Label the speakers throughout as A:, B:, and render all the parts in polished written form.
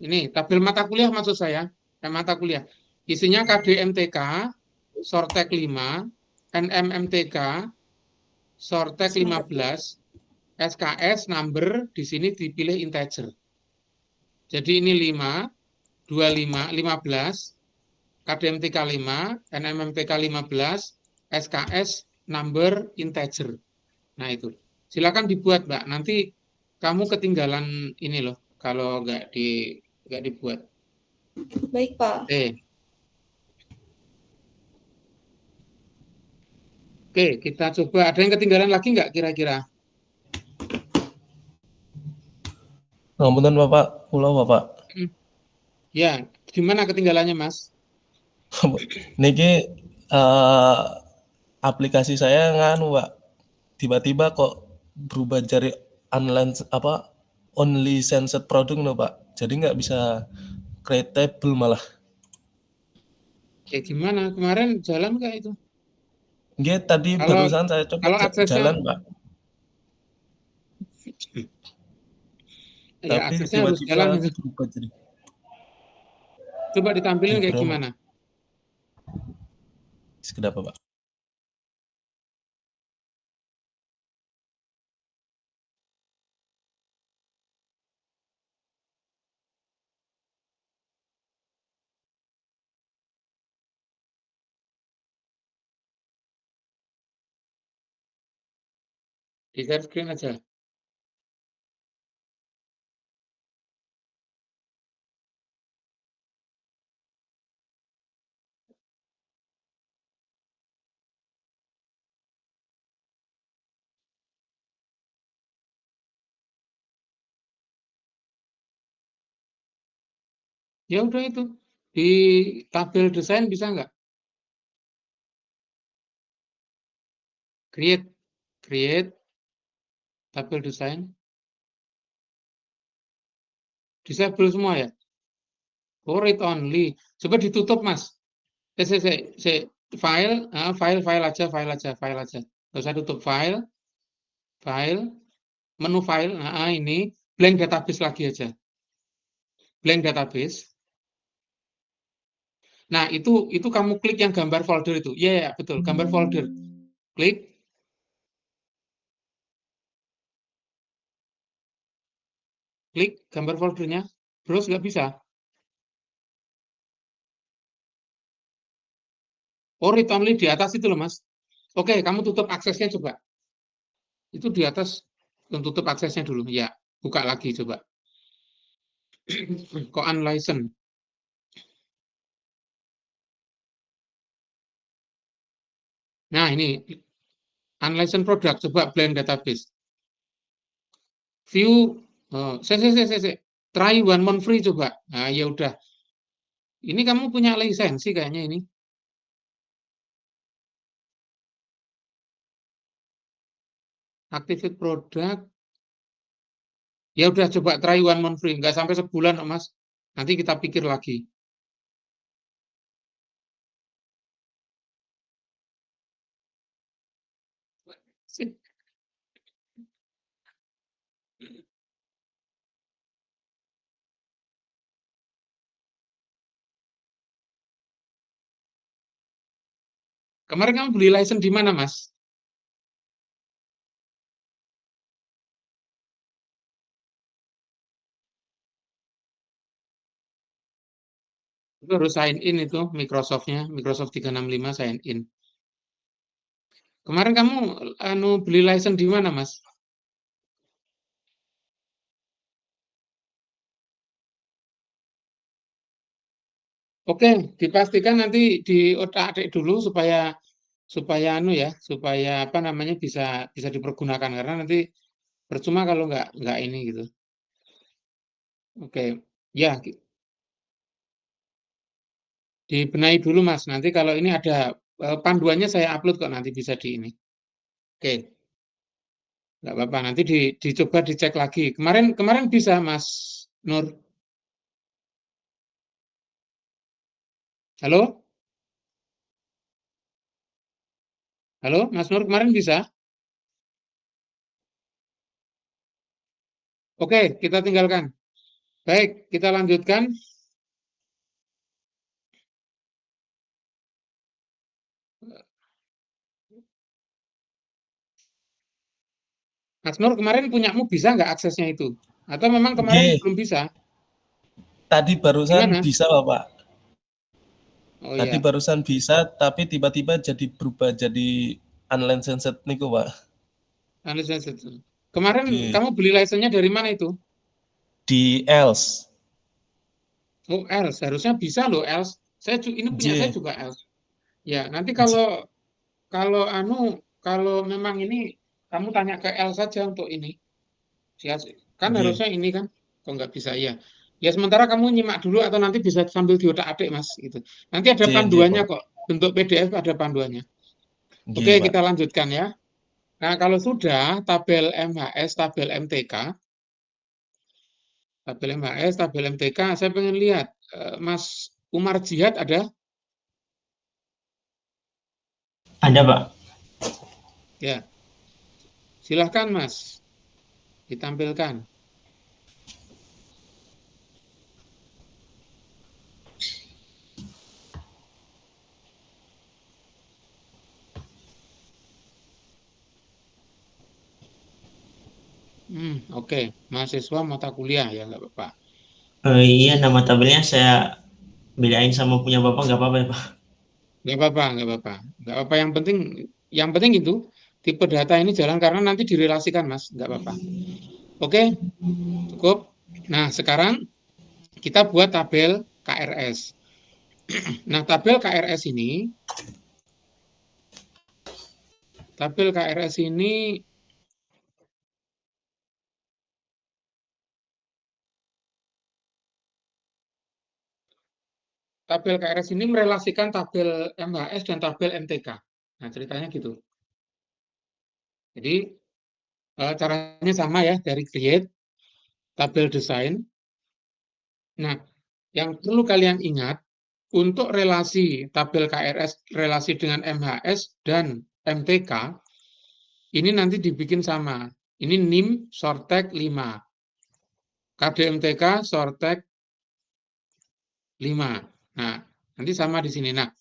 A: Ini tabel mata kuliah maksud saya, mata kuliah. Isinya KDMTK, Sortek 5, NMMTK, Sortek 15, SKS number di sini dipilih integer. Jadi ini 5, 25, 15, KDMTK 5, NMMTK 15, SKS number integer. Nah itu. Silakan dibuat, Mbak. Nanti kamu ketinggalan ini loh kalau nggak dibuat.
B: Baik, Pak.
A: Oke, kita coba. Ada yang ketinggalan lagi nggak kira-kira?
C: Ngapunten Bapak, kula Bapak.
A: Ya, gimana ketinggalannya, Mas?
C: Niki aplikasi saya nganu, Pak. Tiba-tiba kok berubah jadi only censored product no, Pak. Jadi nggak bisa create table malah.
A: Ya gimana? Kemarin jalan nggak itu?
C: Nggih, tadi barusan saya coba jalan, Pak.
A: Ya,
C: Tapi
A: aksesnya harus
C: tiba-tiba
A: jalan.
C: berubah jadi.
A: Coba ditampilin kayak gimana?
C: Kenapa, Pak?
A: Di share screen aja. Ya udah itu. Di tabel desain bisa nggak? Create tabel desain. Disable semua ya? Oh, read only. Coba ditutup, Mas. File aja. Nggak usah tutup file, menu file. Ini blank database lagi aja. Blank database. Nah, itu kamu klik yang gambar folder itu. Ya, betul, gambar folder. Klik. Klik gambar foldernya. Terus nggak bisa. Oh, read only di atas itu loh, Mas. Oke, kamu tutup aksesnya coba. Itu di atas, tutup aksesnya dulu. Ya, buka lagi coba. Kok unlicensed? Nah, ini unlicensed product. Coba blank database. View, try 1 month free coba. Nah, ya udah. Ini kamu punya lisensi kayaknya ini. Activate product. Ya udah coba try 1 month free. Nggak sampai sebulan, Mas. Nanti kita pikir lagi. Kemarin kamu beli license di mana, Mas? Itu harus sign in itu Microsoft-nya, Microsoft 365 sign in. Kemarin kamu beli license di mana, Mas? Oke, dipastikan nanti diotak-atik dulu supaya supaya bisa dipergunakan karena nanti percuma kalau nggak ini gitu. Oke, ya dibenahi dulu, Mas. Nanti kalau ini ada panduannya saya upload kok nanti bisa di ini. Oke, nggak apa-apa. Nanti dicoba dicek lagi. Kemarin bisa, Mas Nur. Halo, halo, Mas Nur kemarin bisa? Oke, kita tinggalkan. Baik, kita lanjutkan. Mas Nur, kemarin punyamu bisa nggak aksesnya itu? Atau memang kemarin
C: Oke,
A: belum bisa?
C: tadi barusan
A: Gimana?
C: bisa Bapak.
A: Oh
C: Tadi
A: ya,
C: barusan bisa, tapi tiba-tiba jadi berubah jadi unlicensed niku Pak.
A: unlicensed. Kemarin
C: Oke.
A: kamu beli license-nya dari mana itu?
C: Di ELS.
A: Oh, Els. Harusnya bisa loh, Els. Ini punya saya
C: J.
A: juga Els. Ya, nanti
C: J.
A: kalau memang ini kamu tanya ke Els saja untuk ini. Kan
C: J.
A: harusnya ini kan, kok nggak bisa ya. Ya sementara kamu nyimak dulu atau nanti bisa sambil diotak-atik Mas. Gitu. Nanti ada
C: J
A: panduannya
C: Pak.
A: kok. Bentuk PDF ada panduannya.
C: J
A: Oke,
C: Pak.
A: kita lanjutkan ya. Nah, kalau sudah tabel MHS, tabel MTK, tabel MTK, saya pengen lihat Mas Umar Jihad ada?
D: Ada, Pak.
A: Ya, silahkan Mas, ditampilkan. Oke. Mahasiswa mata kuliah ya nggak apa-apa.
D: Iya, nama tabelnya saya bedain sama punya Bapak, nggak apa-apa ya, Pak?
A: Nggak apa-apa, nggak apa-apa. Nggak apa-apa, yang penting itu tipe data ini jalan karena nanti direlasikan Mas, nggak apa-apa. Oke, cukup. Nah, sekarang kita buat tabel KRS. Nah, tabel KRS ini merelasikan tabel MHS dan tabel MTK. Nah, ceritanya gitu. Jadi, caranya sama ya, dari create, tabel desain. Nah, yang perlu kalian ingat, untuk relasi tabel KRS, relasi dengan MHS dan MTK, ini nanti dibikin sama. Ini NIM Sortek 5, KDMTK Sortek 5. Nah, nanti sama di sini. Nah,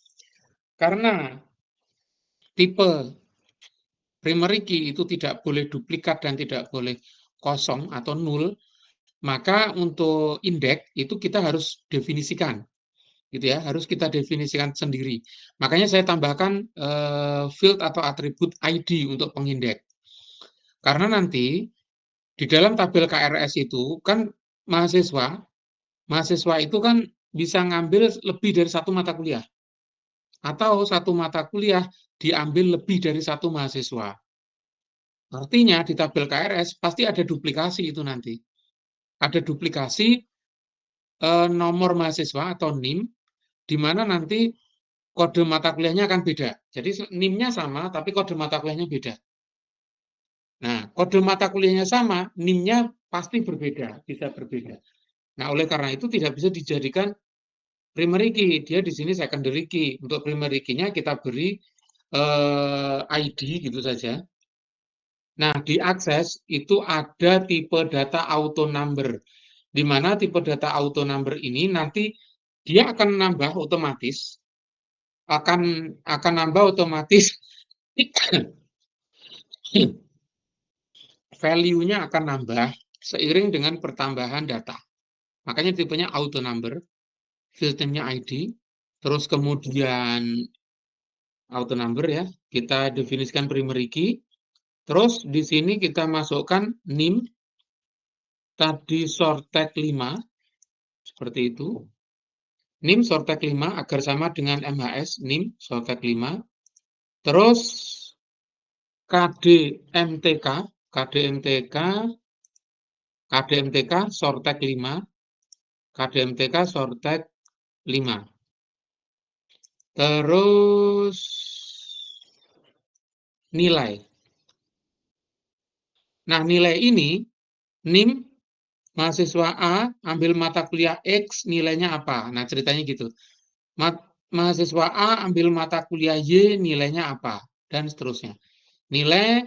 A: karena tipe primary key itu tidak boleh duplikat dan tidak boleh kosong atau nul, maka untuk indeks itu kita harus definisikan, gitu ya, harus kita definisikan sendiri. Makanya saya tambahkan field atau atribut ID untuk pengindeks. Karena nanti di dalam tabel KRS itu kan mahasiswa itu kan bisa ngambil lebih dari satu mata kuliah, atau satu mata kuliah diambil lebih dari satu mahasiswa. Artinya di tabel KRS pasti ada duplikasi itu nanti. Ada duplikasi nomor mahasiswa atau NIM, di mana nanti kode mata kuliahnya akan beda. Jadi NIM-nya sama, tapi kode mata kuliahnya beda. Nah, kode mata kuliahnya sama, NIM-nya pasti berbeda, bisa berbeda. Nah, oleh karena itu tidak bisa dijadikan primary key. Dia di sini secondary key. Untuk primary key-nya kita beri ID gitu saja. Nah, di akses itu ada tipe data auto number, di mana tipe data auto number ini nanti dia akan nambah otomatis, akan nambah otomatis value-nya akan nambah seiring dengan pertambahan data. Makanya tipenya auto number, field-nya ID, terus kemudian auto number ya, kita definisikan primary key, terus di sini kita masukkan NIM, tadi sorted 5, seperti itu. NIM sorted 5 agar sama dengan MHS, NIM sorted 5. Terus KDMTK sorted 5, KDMTK sorted 5. Terus nilai. Nah, nilai ini NIM mahasiswa A ambil mata kuliah X, nilainya apa? Nah, ceritanya gitu. Mahasiswa A ambil mata kuliah Y, nilainya apa? Dan seterusnya. Nilai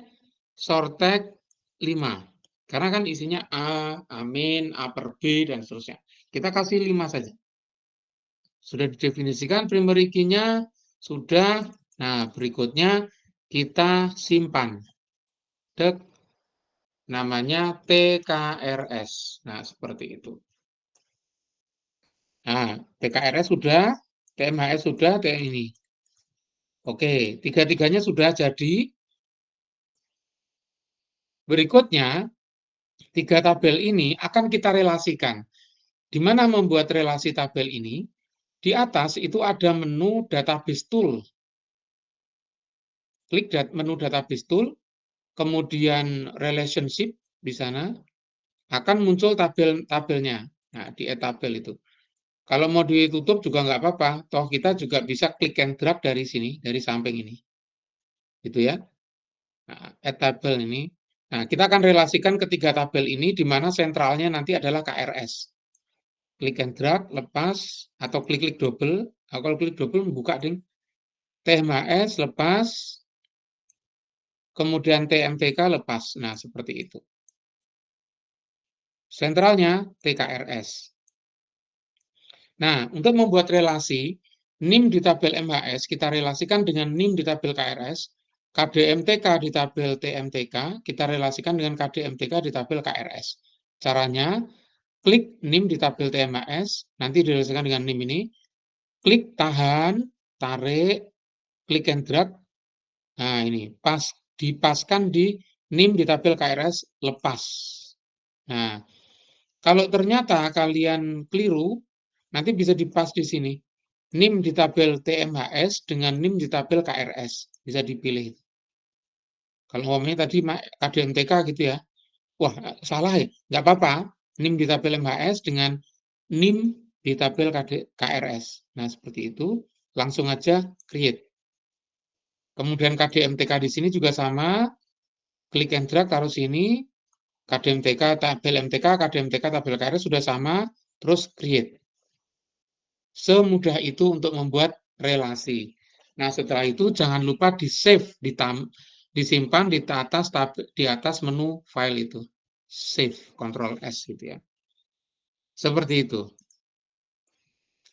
A: sorted 5. Karena kan isinya A, A-, A per B, dan seterusnya. Kita kasih 5 saja. Sudah didefinisikan primary key-nya, sudah. Nah, berikutnya kita simpan. Dek, namanya TKRS. Nah, seperti itu. Nah, TKRS sudah, TMHS sudah, ini. Oke, tiga-tiganya sudah jadi. Berikutnya, 3 tabel ini akan kita relasikan. Di mana membuat relasi tabel ini? Di atas itu ada menu database tool. Klik menu database tool, kemudian relationship di sana, akan muncul tabelnya. Nah, di tabel itu. Kalau mau ditutup juga nggak apa-apa, toh kita juga bisa klik and drag dari sini, dari samping ini. Gitu ya. Nah, tabel ini. Nah, kita akan relasikan ketiga tabel ini, di mana sentralnya nanti adalah KRS. Klik and drag, lepas, atau klik-klik double. Nah, kalau klik double membuka ding. TMHS lepas, kemudian TMTK lepas. Nah, seperti itu. Sentralnya TKRS. Nah, untuk membuat relasi, NIM di tabel MHS kita relasikan dengan NIM di tabel KRS, KDMTK di tabel TMTK, kita relasikan dengan KDMTK di tabel KRS. Caranya, klik NIM di tabel TMHS, nanti direlasikan dengan NIM ini, klik tahan, tarik, klik and drag. Nah, ini dipaskan di NIM di tabel KRS, lepas. Nah, kalau ternyata kalian keliru, nanti bisa dipas di sini. NIM di tabel TMHS dengan NIM di tabel KRS. Bisa dipilih. Kalau ngomongnya tadi KDMTK gitu ya. Wah, salah ya? Nggak apa-apa. NIM di tabel MHS dengan NIM di tabel KRS. Nah, seperti itu. Langsung aja create. Kemudian KDMTK di sini juga sama. Klik and drag, taruh sini. KDMTK, tabel MTK, KDMTK, tabel KRS sudah sama. Terus create. Semudah itu untuk membuat relasi. Nah, setelah itu jangan lupa di-save, disimpan di atas menu file itu. Save, Ctrl S gitu ya. Seperti itu.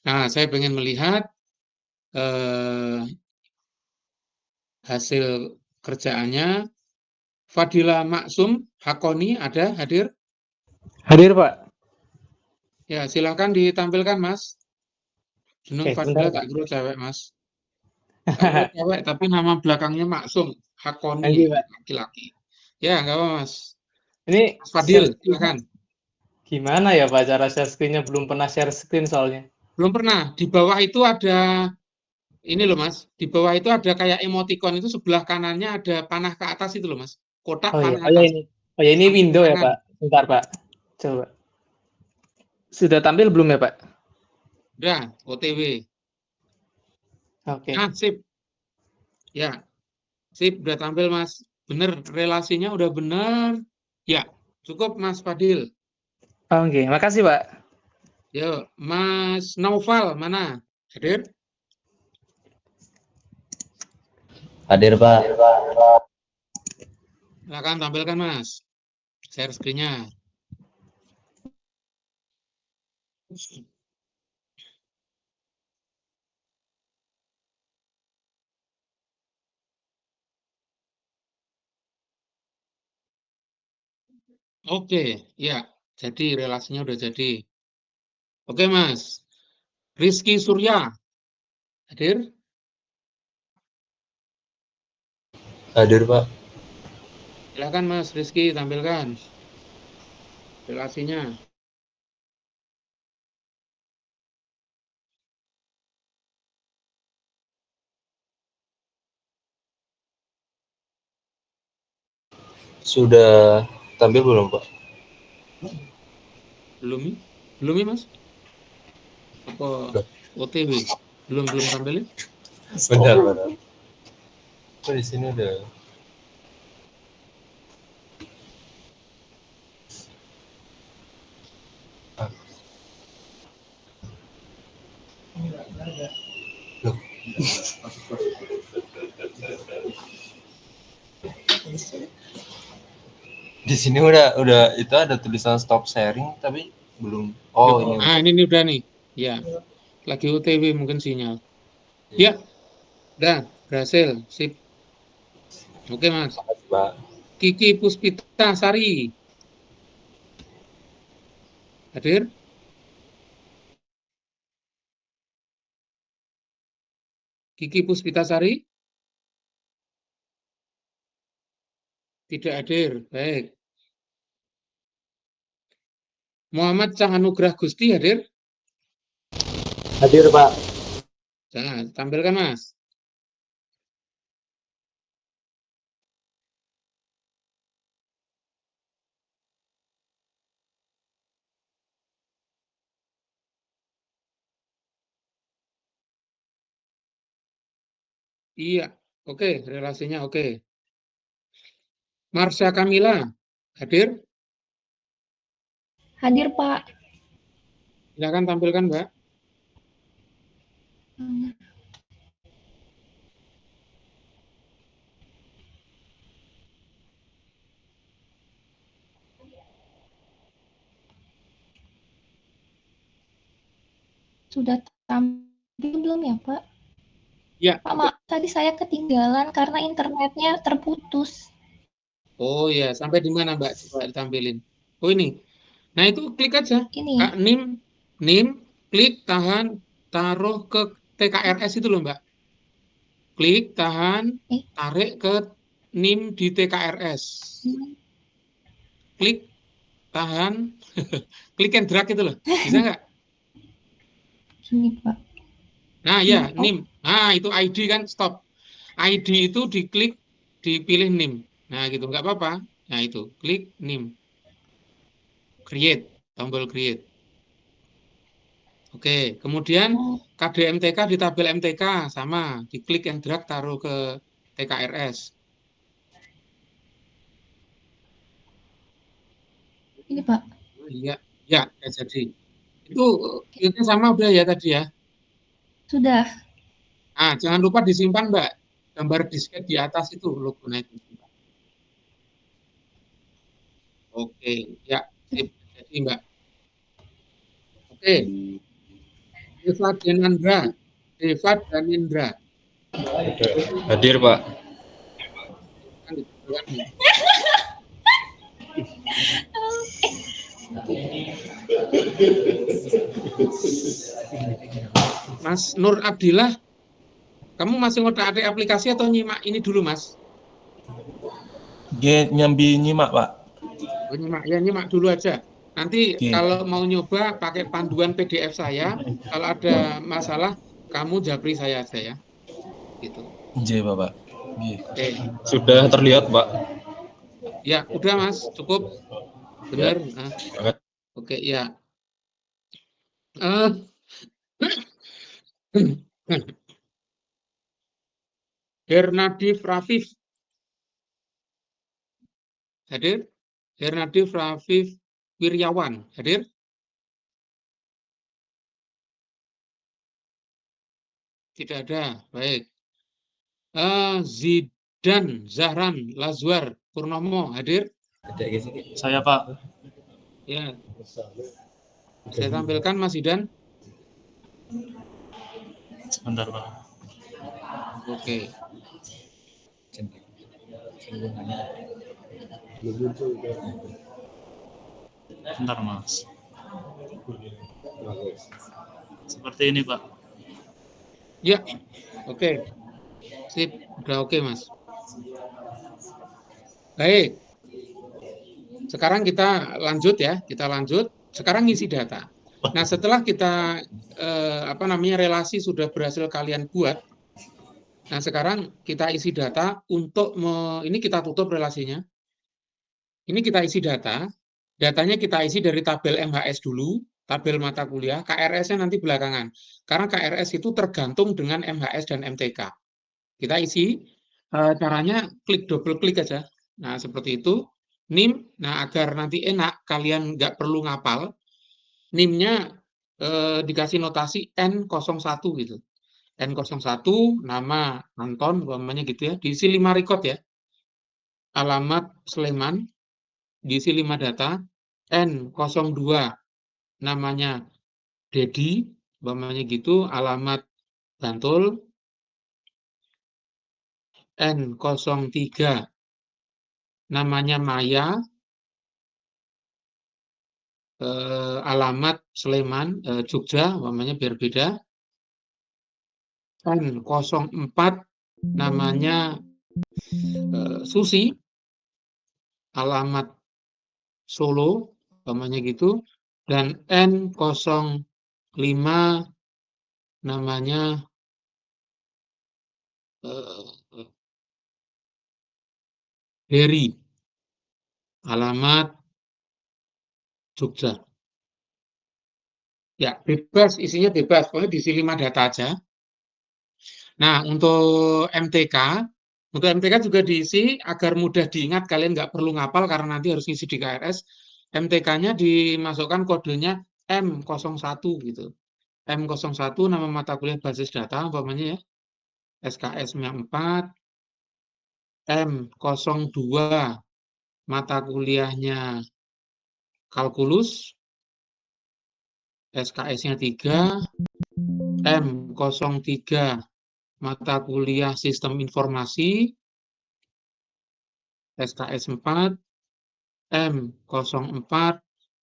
A: Nah, saya ingin melihat hasil kerjaannya. Fadila Maksum Hakoni ada hadir?
E: Hadir, Pak.
A: Ya, silakan ditampilkan, Mas. Jeneng Fadila tak kira cewek, Mas. Tak kira cewek, tapi nama belakangnya Maksum Hakoni, laki-laki. Ya, nggak apa, Mas.
E: Ini
A: Mas Fadil, silakan.
E: gimana ya, Pak, cara share screen-nya? Belum pernah share screen soalnya.
A: Belum pernah. Di bawah itu ada, ini loh, Mas. Di bawah itu ada kayak emoticon, itu sebelah kanannya ada panah ke atas itu loh, Mas. Kotak
E: Oh iya,
A: panah atas.
E: ini. Oh ya, ini window ya, Pak. Bentar, Pak. Coba. Sudah tampil belum ya, Pak?
A: Udah, OTW.
E: Oke.
A: Ah, sip. Ya, sip, udah tampil, Mas. Bener, relasinya udah bener. Ya, cukup, Mas Fadil.
E: Oke, makasih, Pak.
A: Yuk, Mas Naufal, mana? Hadir?
F: Hadir, Pak.
A: Silakan tampilkan, Mas. Share screen-nya. Oke, ya. Jadi relasinya udah jadi. Oke, Mas. Rizky Surya. Hadir?
F: Hadir, Pak.
A: Silakan, Mas Rizky, tampilkan relasinya.
F: Sudah tampil belum, Pak?
A: Belum, ya, Mas? Apa OTW? Belum tampilin?
F: Benar. Oh, di sini udah. Loh. Di sini udah itu ada tulisan stop sharing tapi belum. Oh, ini.
A: Ah, ini udah nih. Ya, lagi OTW mungkin sinyal. Ya, udah berhasil. Sip. Oke, Mas.
F: Makasih, Pak.
A: Kiki Puspita Sari. Hadir? Kiki Puspita Sari? Tidak hadir. Baik. Muhammad Cahanugrah Gusti hadir?
E: Hadir, Pak.
A: Nah, tampilkan, Mas. Iya, oke, relasinya oke. Marsha Kamila, hadir?
B: Hadir, Pak.
A: Silakan tampilkan, Mbak.
B: Sudah tampil belum ya, Pak?
A: Ya.
B: Pak, maaf, tadi saya ketinggalan karena internetnya terputus.
A: Oh ya, sampai di mana, Mbak? Coba ditampilin. Oh ini. Nah, itu klik aja.
B: Ini.
A: Kak, NIM, klik, tahan, taruh ke TKRS itu loh, Mbak. Klik, tahan, tarik ke NIM di TKRS. Klik, tahan, klik and drag itu loh. Bisa nggak?
B: Sini, Pak.
A: Nah, ya, NIM. Nah, itu ID kan, stop. ID itu diklik, dipilih NIM. Nah, gitu, nggak apa-apa. Nah, itu, klik NIM. Create, tombol create. Oke, kemudian KD MTK di tabel MTK, sama, diklik and drag, taruh ke TKRS.
B: Ini, Pak.
A: Iya, ya, jadi. Itu sama udah ya tadi ya?
B: Sudah.
A: Nah, jangan lupa disimpan, Mbak. Gambar disket di atas itu, logonya itu. Oke, ya, sip. Jadi, Mbak. Oke. Deva Denandra, Deva Danindra.
F: Hadir, Pak.
A: Mas Nur Abdillah, kamu masih ngotak-atik aplikasi atau nyimak ini dulu, Mas?
C: Nyambi nyimak, Pak.
A: Oh, nyimak, ya nyimak dulu aja. Nanti
C: Oke.
A: kalau mau nyoba pakai panduan PDF saya, kalau ada masalah, kamu japri saya aja ya. Gitu.
C: J, Bapak.
A: Oke.
F: Sudah terlihat, Pak.
A: Ya, udah Mas, cukup. Benar. Nah. Oke, ya. Hernadif Rafif. Hadir? Hernadif Rafif Wiryawan. Hadir? Tidak ada. Baik. Zidan Zahran Lazwar Purnomo. Hadir?
C: Saya, Pak.
A: Ya. Saya tampilkan Mas Zidan.
C: Sebentar, Pak.
A: Oke.
C: Bentar, Mas. Seperti ini, Pak.
A: Ya. Oke. Sip. Udah oke, Mas. Baik. Sekarang kita lanjut ya. Kita lanjut. Sekarang ngisi data. Nah, setelah kita relasi sudah berhasil kalian buat. Nah, sekarang kita isi data untuk ini kita tutup relasinya. Ini kita isi data. Datanya kita isi dari tabel MHS dulu, tabel mata kuliah, KRS-nya nanti belakangan. Karena KRS itu tergantung dengan MHS dan MTK. Kita isi, caranya double klik aja. Nah, seperti itu. NIM, nah agar nanti enak, kalian nggak perlu ngapal, NIM-nya dikasih notasi N01 gitu. N01, nama Anton, umpamanya gitu ya, diisi 5 record ya. Alamat Sleman, diisi 5 data, N02 namanya Dedi, umpamanya gitu, alamat Bantul, N03 namanya Maya, alamat Sleman, Jogja, umpamanya biar beda. N04 namanya Susi, alamat Solo, umpamanya gitu. Dan N05 namanya Heri, alamat Jogja. Ya, bebas, isinya bebas, pokoknya diisi 5 data aja. Nah, untuk MTK juga diisi agar mudah diingat, kalian nggak perlu ngapal karena nanti harus ngisi di KRS. MTK-nya dimasukkan kodenya M01 gitu. M01 nama mata kuliah basis data, umpamanya ya, SKS 4, M02 mata kuliahnya kalkulus, SKS-nya 3, M03 mata kuliah sistem informasi, SKS 4, M04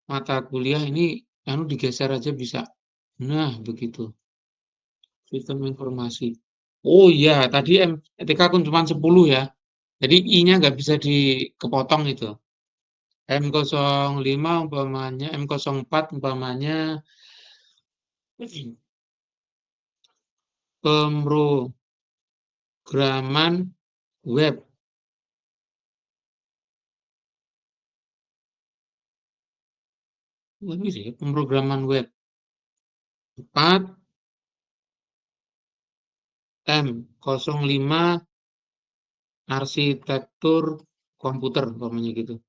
A: mata kuliah ini digeser aja bisa. Nah, begitu. Sistem informasi. Oh iya, tadi MTK cuma 10 ya. Jadi I-nya nggak bisa dikepotong itu. M05 umpamanya, M04 umpamanya pemrograman web. Ini sih, pemrograman web. 4 M05 arsitektur komputer umpamanya gitu.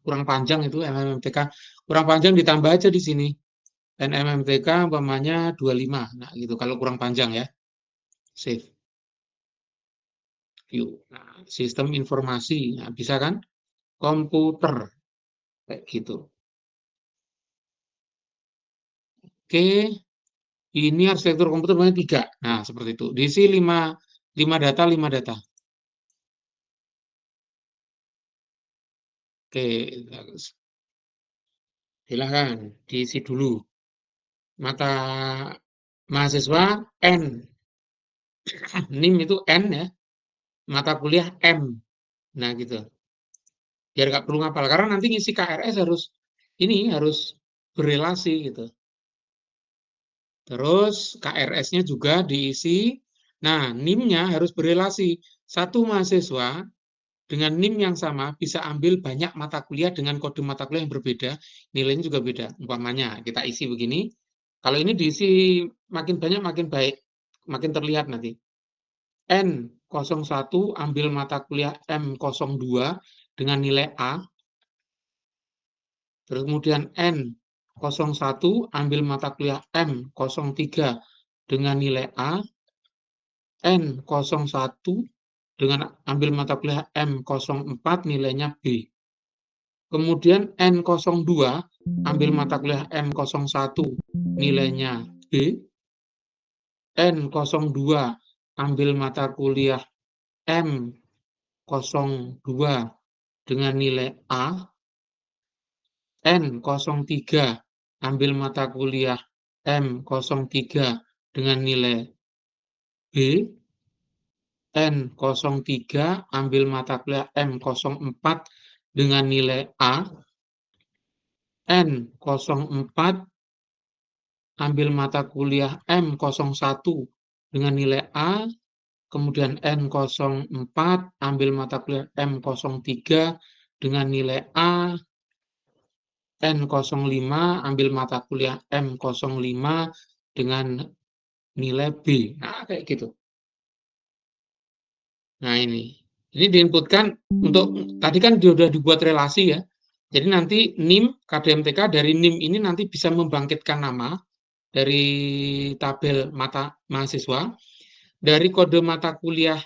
A: Kurang panjang itu MMTK. Kurang panjang ditambah aja di sini. Dan MMTK umpamanya 25. Nah, gitu kalau kurang panjang ya. Save. View. Nah, sistem informasi. Nah, bisa kan? Komputer. Kayak gitu. Oke. Ini arsitektur komputer banyak 3. Nah, seperti itu. Diisi 5 data, 5 data. Oke. Silahkan diisi dulu. Mata mahasiswa N. NIM itu N ya. Mata kuliah M. Nah, gitu. Biar nggak perlu ngapal. Karena nanti ngisi KRS harus berrelasi gitu. Terus KRS-nya juga diisi. Nah, NIM-nya harus berrelasi. Satu mahasiswa dengan NIM yang sama bisa ambil banyak mata kuliah dengan kode mata kuliah yang berbeda. Nilainya juga beda. Umpamanya kita isi begini. Kalau ini diisi makin banyak makin baik. Makin terlihat nanti. N01 ambil mata kuliah M02 dengan nilai A. Terus kemudian N01 ambil mata kuliah M03 dengan nilai A. N01 dengan ambil mata kuliah M04 nilainya B. Kemudian N02 ambil mata kuliah M01 nilainya B. N02 ambil mata kuliah M02 dengan nilai A. N03 ambil mata kuliah M03 dengan nilai B. N03 ambil mata kuliah M04 dengan nilai A. N04 ambil mata kuliah M01 dengan nilai A. Kemudian N04 ambil mata kuliah M03 dengan nilai A. N05 ambil mata kuliah M05 dengan nilai B. Nah, kayak gitu. Nah, ini diinputkan untuk, tadi kan dia sudah dibuat relasi ya. Jadi nanti NIM, KDMTK dari NIM ini nanti bisa membangkitkan nama dari tabel mata mahasiswa, dari kode mata kuliah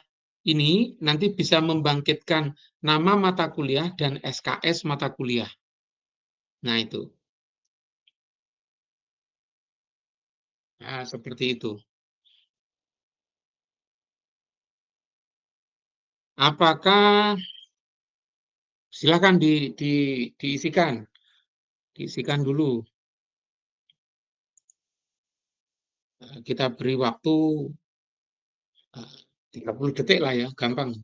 A: ini nanti bisa membangkitkan nama mata kuliah dan SKS mata kuliah. Nah, itu. Nah, seperti itu. Apakah silakan diisikan. Diisikan dulu. Kita beri waktu 30 detik lah ya, gampang.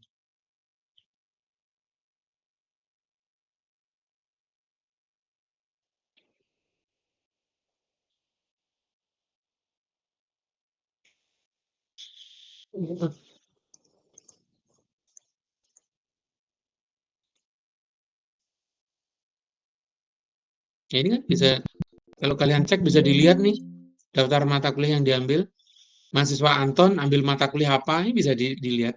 A: Ya, ini kan bisa, kalau kalian cek bisa dilihat nih, daftar mata kuliah yang diambil. Mahasiswa Anton ambil mata kuliah apa, ini bisa dilihat.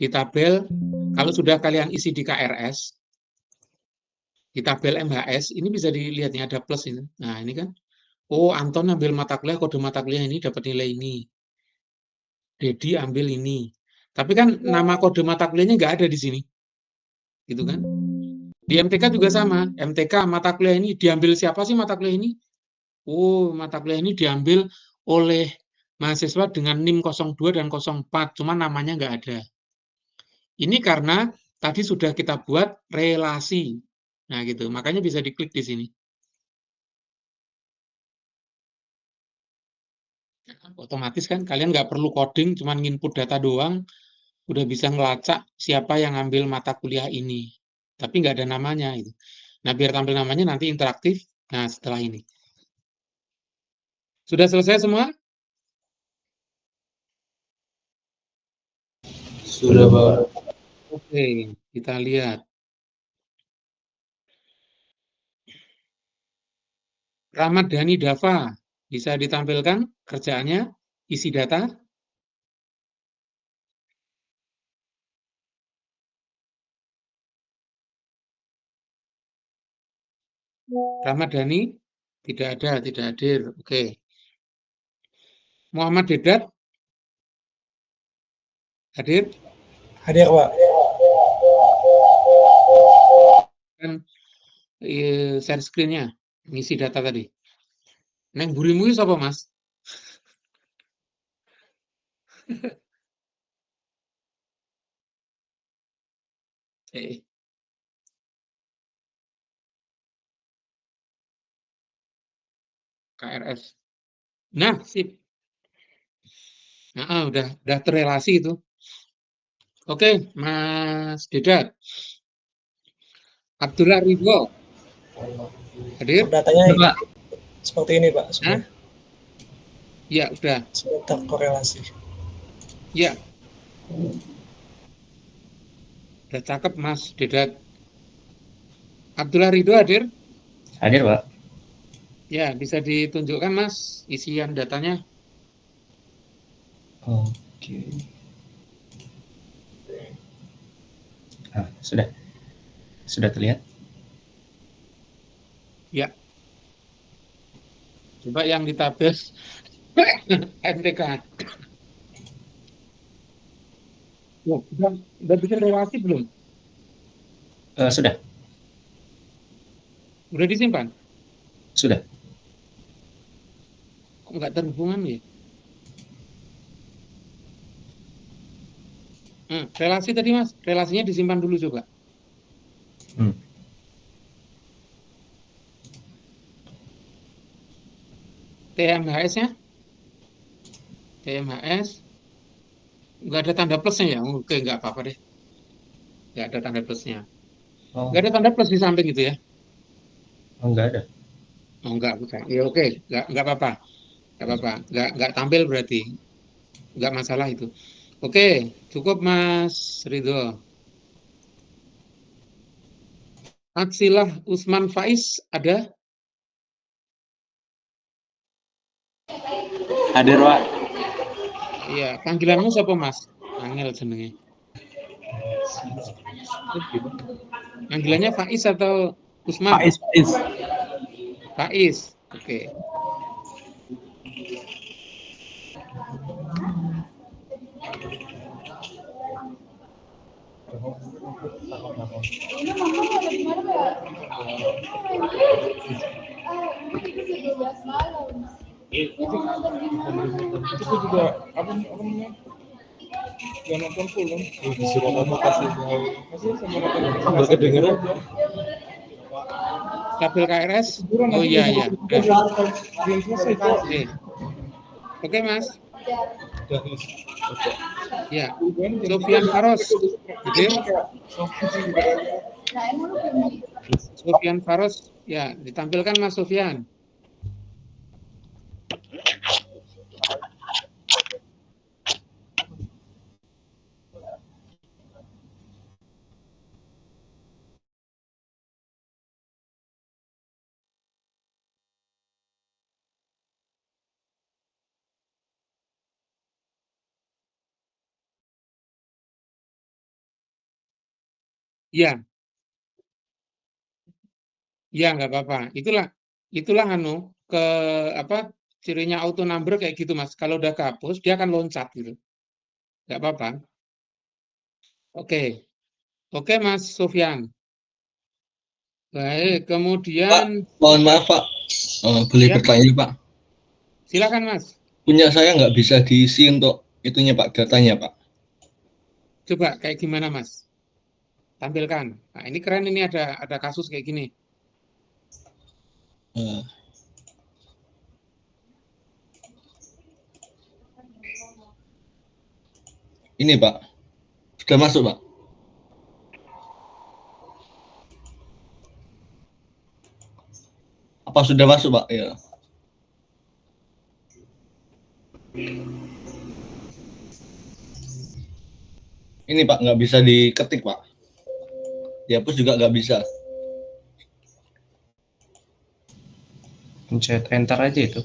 A: Di tabel, kalau sudah kalian isi di KRS, di tabel MHS, ini bisa dilihatnya ada plus ini. Nah, ini kan, oh Anton ambil mata kuliah, kode mata kuliah ini dapat nilai ini. Dedi ambil ini. Tapi kan nama kode mata kuliahnya nggak ada di sini. Gitu kan? Di MTK juga sama. MTK mata kuliah ini diambil siapa sih mata kuliah ini? Oh, mata kuliah ini diambil oleh mahasiswa dengan NIM 02 dan 04, cuma namanya nggak ada. Ini karena tadi sudah kita buat relasi. Nah, gitu. Makanya bisa diklik di sini. Otomatis kan kalian nggak perlu coding, cuma nginput data doang, udah bisa ngelacak siapa yang ambil mata kuliah ini. Tapi nggak ada namanya. Gitu. Nah, biar tampil namanya nanti interaktif. Nah, setelah ini. Sudah selesai semua?
F: Sudah, Pak.
A: Oke, kita lihat. Rahmat Dhani Dava, bisa ditampilkan kerjaannya, isi data. Rahmat Dhani, tidak ada, tidak hadir. Oke. Muhammad Dedat, hadir.
C: Hadir, Pak.
A: Dan share screen-nya, ngisi data tadi. Neng burimu itu apa, Mas? KRS. Nah, sip. Nah, udah terrelasi itu. Oke, Mas Dedat. Abdullah Ridho. Hadir?
C: Datanya
E: Pak.
C: seperti ini, Pak.
A: Hah? Ya, udah.
C: Sudah terkorelasi.
A: Ya. Udah cakep, Mas Dedat. Abdullah Ridho hadir?
G: Hadir, Pak.
A: Ya, bisa ditunjukkan, Mas, isian datanya.
G: Oke. Sudah. Sudah terlihat?
A: Ya. Coba yang di tabel MTK. Oh, udah bikin relasi belum?
G: Sudah.
A: Udah disimpan?
G: Sudah.
A: Kok nggak terhubungan ya? Relasi tadi, Mas. Relasinya disimpan dulu coba. TMHS-nya? TMHS. Nggak ada tanda plusnya ya? Oke, nggak apa-apa deh. Nggak ada tanda plusnya. Nggak ada tanda plus di samping itu ya?
G: Nggak ada.
A: Oh, nggak, bukan. Ya oke, nggak apa-apa. Nggak apa-apa. Nggak tampil berarti. Nggak masalah itu. Oke, cukup Mas Ridho. Atsilah Usman Faiz ada?
G: Hadir, Pak.
A: Iya, panggilanmu siapa, Mas? Angel jenenge. Panggilannya Faiz atau Usman?
E: Faiz.
A: Faiz. Oke.
F: Itu juga apa namanya? Yang nonton full kan? Disuruh kamu kasih sama nggak kedengeran.
A: Tabel KRS. Oh iya ya.
F: Belum selesai kok.
A: Oke Mas. Ya. Sofian Faros. Hadir. Sofian Faros. Ya, ditampilkan Mas Sofian. Ya, ya nggak apa-apa. Itulah ke apa cirinya auto number kayak gitu Mas. Kalau udah kehapus dia akan loncat gitu. Nggak apa-apa. Oke, Mas Sofian. Baik, kemudian
H: Mohon maaf Pak, boleh
A: Ya.
H: bertanya Pak?
A: Silakan Mas.
H: Punya saya nggak bisa diisi untuk itunya Pak, datanya Pak.
A: Coba kayak gimana Mas? Tampilkan. Nah, ini keren, ini ada kasus kayak gini.
H: Eh, Ini Pak, sudah masuk Pak. Apa sudah masuk Pak? Ya. Ini Pak, nggak bisa diketik Pak. Dihapus juga nggak bisa.
G: Pencet enter aja itu.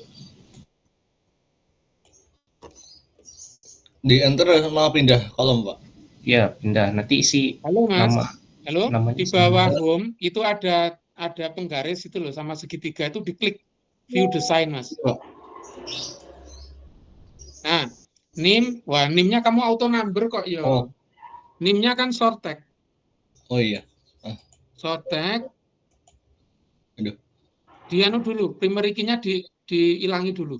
H: Di enter malah pindah kolom Pak.
G: Ya, pindah. Nanti isi
A: Halo Mas.
G: nama.
A: Halo.
G: Namanya
A: Di bawah home itu ada penggaris itu loh sama segitiga itu diklik view design Mas. Nah, NIM, wah NIM-nya kamu auto number kok ya.
H: Oh.
A: NIM-nya kan short tag.
H: Oh iya.
A: Short tag.
H: Aduh.
A: Dianu dulu, primary key-nya diilangi dulu.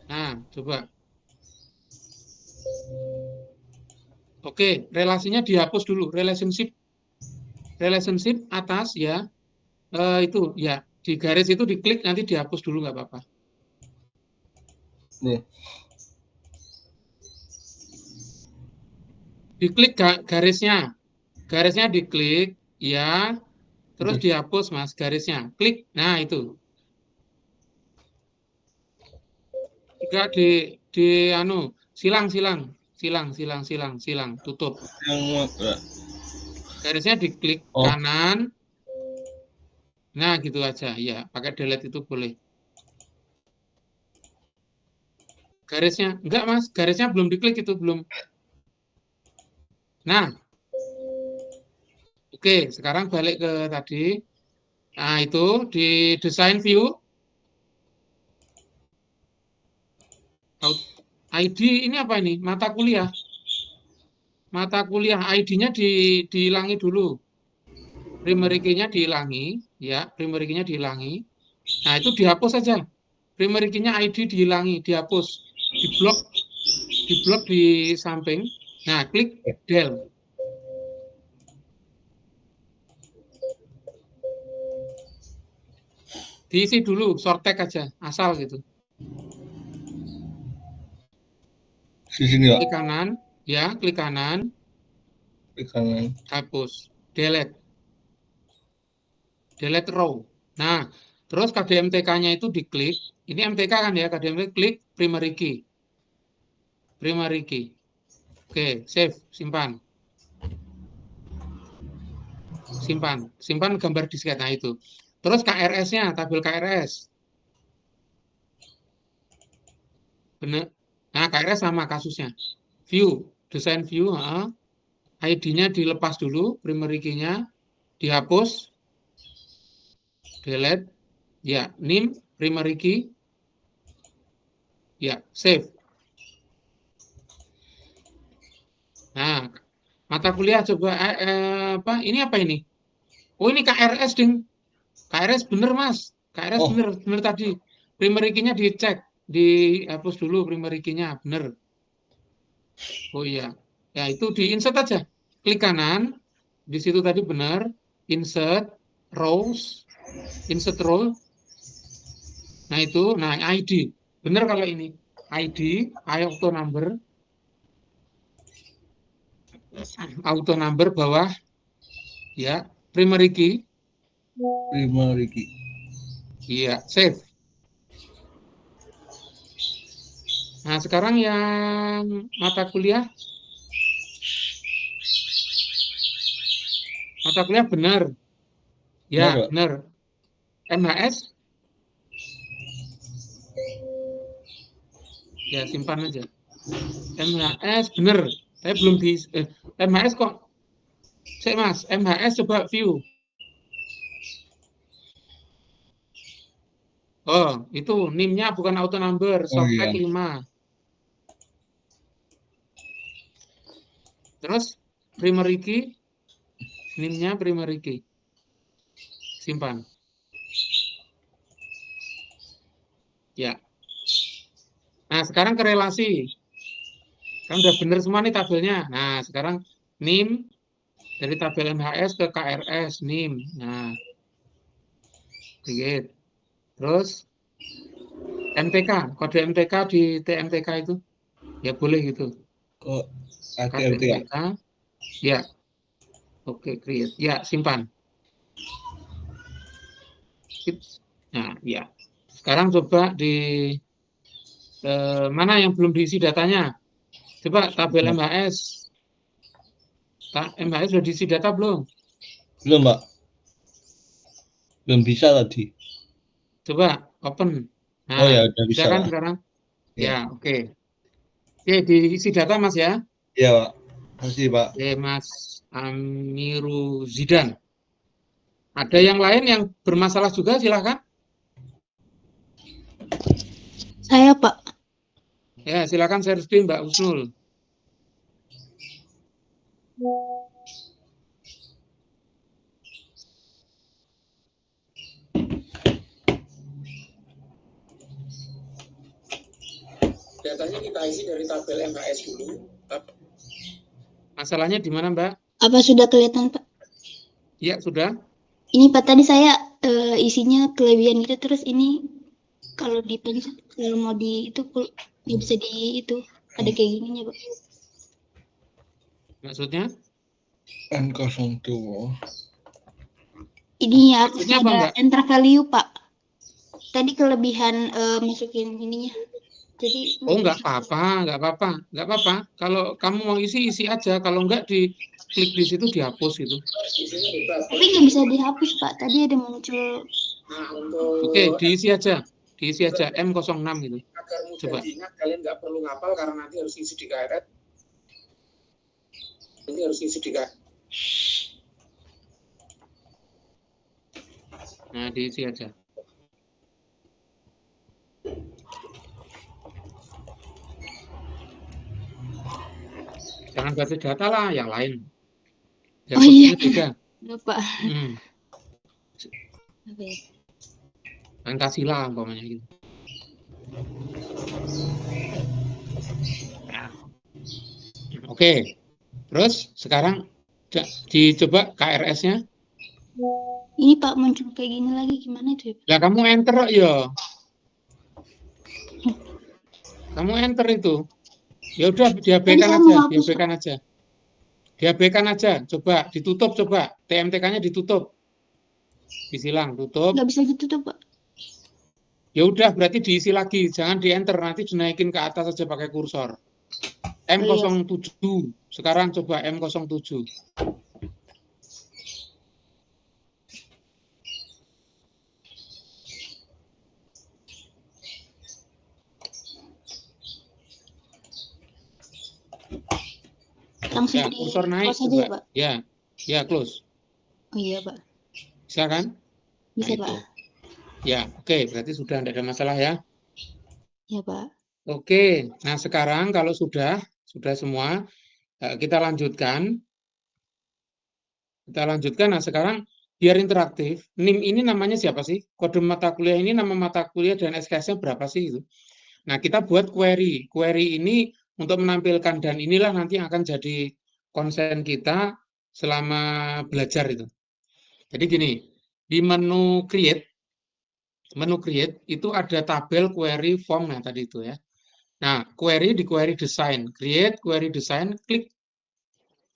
A: Nah, coba. Oke, relasinya dihapus dulu, relationship atas ya. Itu ya, di garis itu diklik nanti dihapus dulu nggak apa-apa.
H: Nih.
A: Diklik garisnya diklik ya, terus dihapus Mas garisnya, klik, nah itu. Juga silang, tutup. Garisnya diklik kanan. Nah, gitu aja. Ya, pakai delete itu boleh. Garisnya, enggak Mas, garisnya belum diklik itu, belum. Nah. Oke, sekarang balik ke tadi. Nah, itu di design view. ID ini apa ini? Mata kuliah. Mata kuliah ID-nya dihilangi dulu. Primary key-nya dihilangi, ya, primary key-nya dihilangi. Nah, itu dihapus saja. Primary key-nya ID dihilangi, dihapus. Diblok di samping. Nah, klik del. Diisi dulu, short tag aja, asal gitu.
H: Di sini Pak.
A: Klik kanan, ya, klik kanan.
H: Klik kanan.
A: Hapus, delete row. Nah, terus KDMTK-nya itu diklik. Ini MTK kan ya, KDMTK klik primary key. Oke, save, simpan. Simpan gambar disket. Nah, itu. Terus KRS-nya, tabel KRS. Benar. Nah, KRS sama kasusnya. View, design view, ID-nya dilepas dulu, primary key-nya dihapus, delete, ya, NIM, primary key, ya, save. Nah, Mata kuliah coba apa? Ini apa ini? Oh, ini KRS, Ding. KRS bener, Mas. KRS
H: Oh.
A: bener tadi. Primer key-nya dicek, dihapus dulu primer key-nya, bener. Oh iya. Ya, itu di insert aja. Klik kanan, di situ tadi benar, insert rows, insert row. Nah, itu, nah ID. Benar kalau ini. ID, auto number bawah, ya, primary key.
H: Primary key.
A: Iya, save. Nah, sekarang yang mata kuliah benar. Ya, benar. MHS. Ya, simpan aja. MHS benar. Saya belum di MHS kok. Mas, MHS coba view. Oh, itu NIM-nya bukan auto number, soft
H: iya.
A: tag 5. Terus primary key, NIM-nya primary key. Simpan. Ya. Nah, sekarang ke relasi. Kan udah bener semua nih tabelnya. Nah, sekarang NIM dari tabel MHS ke KRS NIM. Nah, create. Terus MTK, kode MTK di TMTK itu. Ya boleh gitu.
H: Kok
A: Kode
H: ATMT ya?
A: MTK. Ya. Oke, create. Ya, simpan. Nah, ya. Sekarang coba di mana yang belum diisi datanya? Coba tabel MHS. MHS sudah diisi data belum?
H: Belum, Pak. Belum bisa tadi.
A: Coba open. Nah,
H: Oh ya, udah bisa
A: kan
H: lah.
A: sekarang?
H: Ya.
A: Ya, oke. Oke, diisi data Mas ya.
H: Iya, Pak. Makasih, Pak.
A: Oke, Mas Amiru Zidan. Ada yang lain yang bermasalah juga, silakan.
B: Saya, Pak.
A: Ya, silakan share screen Mbak Husnul. Datanya kita isi dari tabel MHS dulu. Masalahnya di mana, Mbak?
B: Apa sudah kelihatan, Pak?
A: Ya, sudah.
B: Ini Pak, tadi saya isinya kelebihan gitu, terus ini kalau dipencet, kalau mau di itu nggak bisa di itu. Ada kayak gininya, Pak.
A: Maksudnya?
H: N02.
B: Ini ya,
A: Maksudnya apa,
B: ada
A: Mbak?
B: enter value, Pak. Tadi kelebihan masukin ininya. Jadi
A: Oh, nggak apa-apa. Kalau kamu mau isi aja. Kalau nggak klik di situ dihapus itu.
B: Tapi nggak bisa dihapus, Pak. Tadi ada muncul.
A: Oke, diisi aja M06 gitu. Coba. Kalian nggak perlu ngapal karena nanti harus isi di KRS. Nah, diisi aja. Jangan basis data lah, yang lain. Ya,
B: Oh iya,
A: beda.
B: Pak.
A: Pancasila umpamanya gitu. Nah. Oke. Terus sekarang dicoba KRS-nya.
B: Ini Pak muncul kayak gini lagi, gimana itu ya, Pak?
A: Lah kamu enter ya. Kamu enter itu. Ya udah diabaikan aja. Coba ditutup coba. TMTK-nya ditutup. Disilang, tutup.
B: Nggak bisa ditutup, Pak.
A: Ya udah berarti diisi lagi. Jangan di enter, nanti dinaikin ke atas aja pakai kursor. M07. Sekarang coba M07.
B: Langsung
A: Ya, kursor naik
B: close aja
A: coba.
B: ya, Pak?
A: Ya, close.
B: Oh iya, Pak.
A: Bisa kan?
B: Bisa,
A: Nah,
B: Pak.
A: itu. Ya, oke. Berarti sudah tidak ada masalah ya.
B: Ya, Pak.
A: Oke. Nah, sekarang kalau sudah semua, kita lanjutkan. Kita lanjutkan. Nah, sekarang biar interaktif, NIM ini namanya siapa sih? Kode mata kuliah ini nama mata kuliah dan SKS-nya berapa sih itu? Nah, kita buat query. Query ini untuk menampilkan, dan inilah nanti akan jadi konsen kita selama belajar itu. Jadi gini, di menu create itu ada tabel query form, nah tadi itu ya. Nah, query di query design, create query design, klik,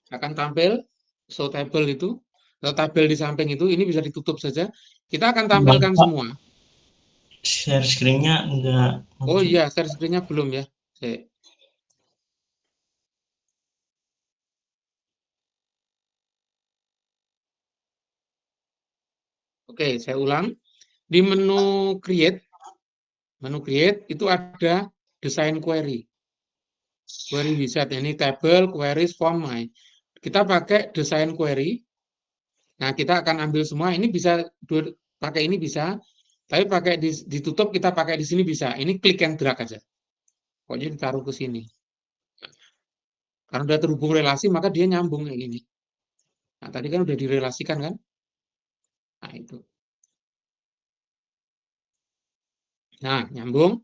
A: akan tampil show table itu, atau tabel di samping itu, ini bisa ditutup saja. Kita akan tampilkan
D: Pak.
A: semua.
D: Share screen-nya enggak
A: Oh
D: muncul.
A: iya, share screen-nya belum ya. Oke. Oke, saya ulang. Di menu create itu ada design query. Query wizard, ini table, queries, form. Nah, kita pakai design query. Nah, kita akan ambil semua. Ini bisa pakai ini bisa, tapi pakai ditutup kita pakai di sini bisa. Ini klik and drag aja. Pokoknya ditaruh ke sini. Karena udah terhubung relasi, maka dia nyambung kayak gini. Nah, tadi kan udah direlasikan kan? Nah, itu. Nah, nyambung.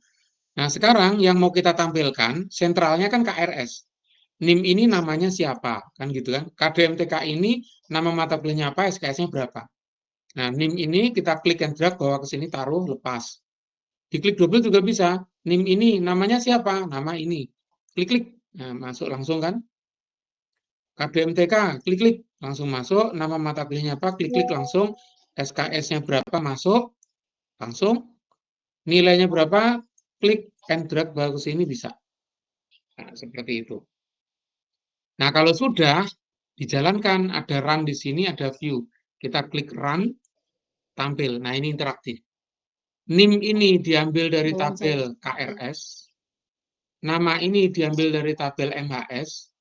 A: Nah, sekarang yang mau kita tampilkan, sentralnya kan KRS. NIM ini namanya siapa? Kan gitu kan. KDMTK ini nama mata kuliahnya apa, SKS-nya berapa. Nah, NIM ini kita klik and drag, bawa ke sini, taruh, lepas. Diklik double juga bisa. NIM ini namanya siapa? Nama ini. Klik-klik. Nah, masuk langsung kan. KDMTK, klik-klik. Langsung masuk. Nama mata kuliahnya apa? Klik-klik langsung. SKS-nya berapa? Masuk. Langsung. Nilainya berapa? Klik and drag, bawa ke sini bisa. Nah, seperti itu. Nah, kalau sudah dijalankan, ada run di sini, ada view. Kita klik run, tampil. Nah, ini interaktif. NIM ini diambil dari tabel KRS. Nama ini diambil dari tabel MHS.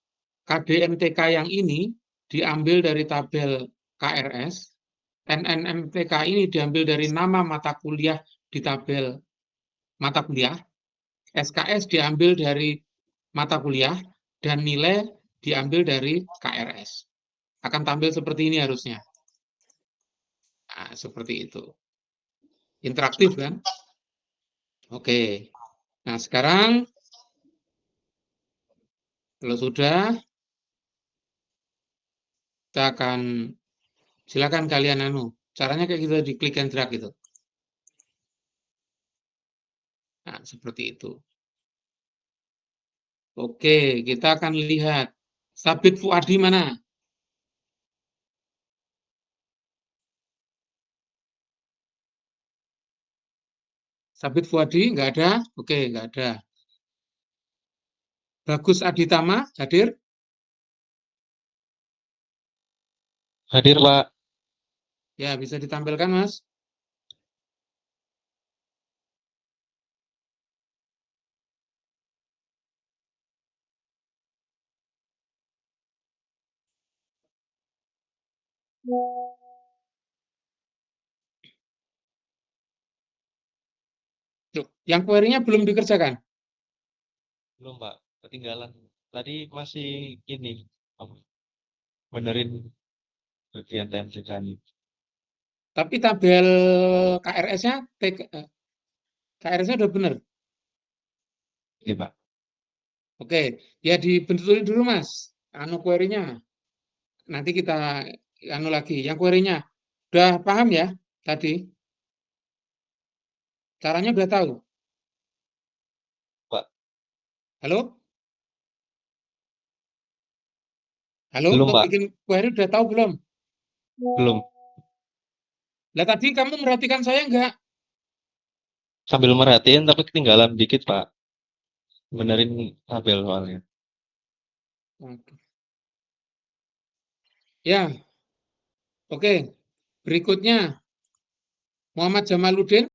A: KDMTK yang ini diambil dari tabel KRS. NNMTK ini diambil dari nama mata kuliah di tabel mata kuliah. SKS diambil dari mata kuliah. Dan nilai diambil dari KRS. Akan tampil seperti ini harusnya. Nah, seperti itu. Interaktif kan? Oke. Nah, sekarang kalau sudah, kita akan silakan kalian caranya kayak gitu, di klik and drag gitu. Nah, seperti itu. Oke, kita akan lihat Sabit Fuadi mana? Sabit Fuadi nggak ada? Oke, nggak ada. Bagus Aditama hadir?
F: Hadir, Pak.
A: Ya, bisa ditampilkan, Mas. Tuh, yang query-nya belum dikerjakan.
F: Belum, Pak. Ketinggalan. Tadi masih ini, benerin bagian TMCK-nya.
A: Tapi tabel KRS-nya KRS-nya udah benar.
F: Iya, Pak.
A: Oke, ya dibentuk dulu, Mas. Query-nya. Nanti kita lagi. Yang query-nya udah paham ya tadi? Caranya udah tahu?
F: Pak.
A: Halo? Halo,
F: Belum,
A: untuk
F: Pak.
A: bikin query udah tahu belum?
F: Belum.
A: Lah tadi kamu merhatikan saya enggak?
F: Sambil merhatiin, tapi ketinggalan dikit, Pak. Benerin tabel soalnya.
A: Ya, oke. Berikutnya, Muhammad Jamaluddin.